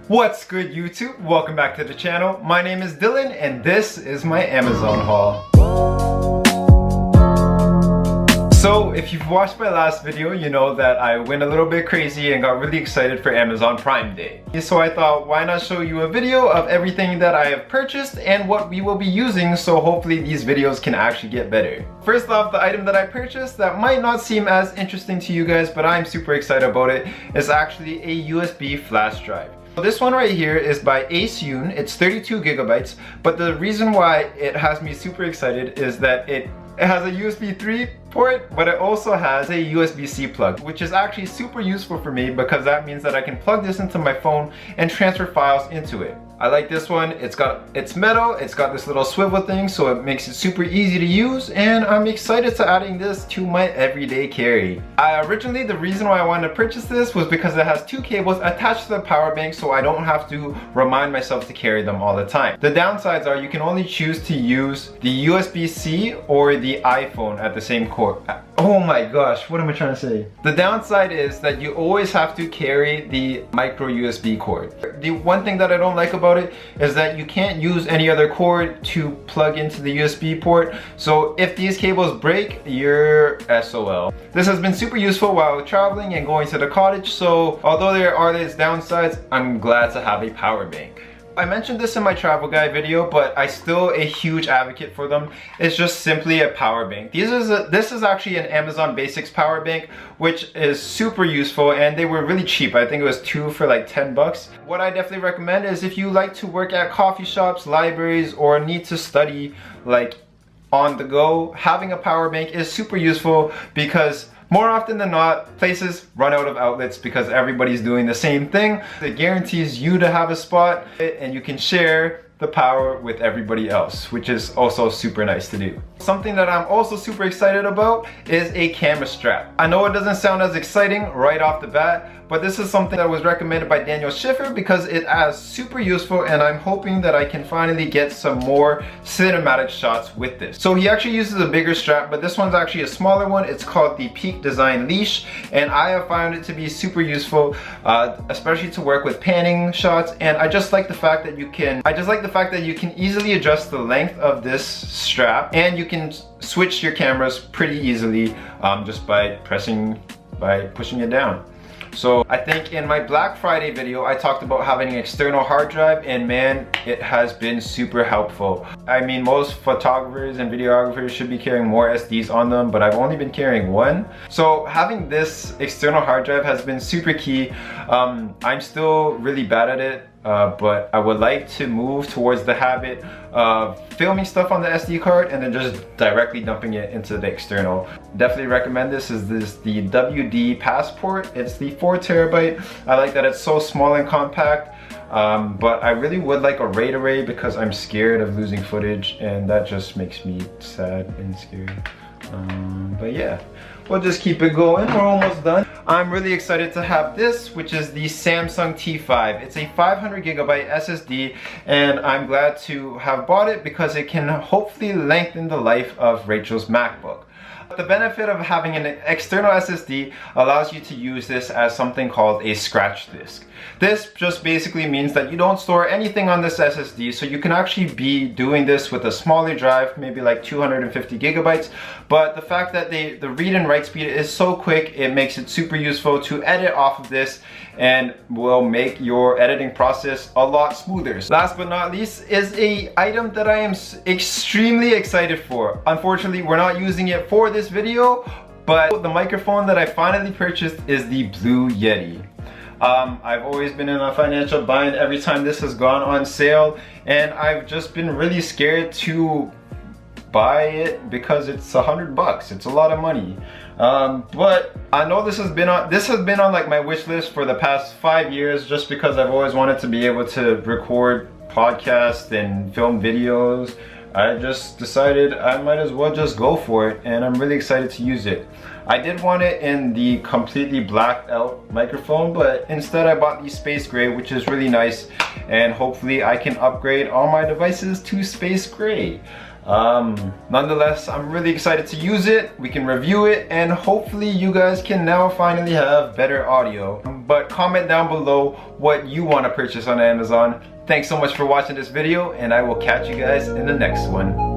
What's good, YouTube? Welcome back to the channel. My name is Dylan and this is my Amazon haul. So if you've watched my last video, you know that I went a little bit crazy and got really excited for Amazon Prime Day. So I thought, why not show you a video of everything that I have purchased and what we will be using, so hopefully these videos can actually get better. First off, the item that I purchased that might not seem as interesting to you guys, but I'm super excited about it, is actually a USB flash drive. This one right here is by Aceyoon. It's 32 gigabytes, but the reason why it has me super excited is that it has a USB 3 port, but it also has a USB-C plug, which is actually super useful for me because that means that I can plug this into my phone and transfer files into it. I like this one. It's metal, it's got this little swivel thing, so it makes it super easy to use, and I'm excited to adding this to my everyday carry. Originally, the reason why I wanted to purchase this was because it has two cables attached to the power bank, so I don't have to remind myself to carry them all the time. The downsides are you can only choose to use the USB-C or the iPhone at the same cord. Oh my gosh, what am I trying to say? The downside is that you always have to carry the micro USB cord. The one thing that I don't like about it is that you can't use any other cord to plug into the USB port. So if these cables break, you're SOL. This has been super useful while traveling and going to the cottage. So although there are these downsides, I'm glad to have a power bank. I mentioned this in my travel guide video, but I'm still a huge advocate for them. It's just simply a power bank. This is actually an Amazon Basics power bank, which is super useful, and they were really cheap. I think it was two for like 10 bucks. What I definitely recommend is if you like to work at coffee shops, libraries, or need to study like on the go, having a power bank is super useful because more often than not, places run out of outlets because everybody's doing the same thing. It guarantees you to have a spot and you can share the power with everybody else, which is also super nice to do. Something that I'm also super excited about is a camera strap. I know it doesn't sound as exciting right off the bat, but this is something that was recommended by Daniel Schiffer because it is super useful, and I'm hoping that I can finally get some more cinematic shots with this. So he actually uses a bigger strap, but this one's actually a smaller one. It's called the Peak Design Leash, and I have found it to be super useful, especially to work with panning shots. And I just like the fact that you can easily adjust the length of this strap, and you can switch your cameras pretty easily just by pushing it down. So I think in my Black Friday video, I talked about having an external hard drive, and man, it has been super helpful. I mean, most photographers and videographers should be carrying more SDs on them, but I've only been carrying one. So having this external hard drive has been super key. I'm still really bad at it. But I would like to move towards the habit of filming stuff on the SD card and then just directly dumping it into the external. Definitely recommend this. Is the WD Passport. It's the 4 terabyte. I like that it's so small and compact, but I really would like a RAID array because I'm scared of losing footage, and that just makes me sad and scared. But yeah, we'll just keep it going. We're almost done. I'm really excited to have this, which is the Samsung T5. It's a 500 gigabyte SSD, and I'm glad to have bought it because it can hopefully lengthen the life of Rachel's MacBook. The benefit of having an external SSD allows you to use this as something called a scratch disk. This just basically means that you don't store anything on this SSD, so you can actually be doing this with a smaller drive, maybe like 250 gigabytes. But the fact that the read and write speed is so quick, it makes it super useful to edit off of this and will make your editing process a lot smoother. Last but not least is an item that I am extremely excited for. Unfortunately, we're not using it for this video, but the microphone that I finally purchased is the Blue Yeti. I've always been in a financial bind every time this has gone on sale, and I've just been really scared to buy it because it's $100. It's a lot of money. But I know this has been on like my wish list for the past 5 years, just because I've always wanted to be able to record podcasts and film videos. I just decided I might as well just go for it, and I'm really excited to use it. I did want it in the completely blacked out microphone, but instead I bought the space gray, which is really nice, and hopefully I can upgrade all my devices to space gray. Nonetheless, I'm really excited to use it. We can review it, and hopefully you guys can now finally have better audio. but comment down below what you want to purchase on Amazon. Thanks so much for watching this video, and I will catch you guys in the next one.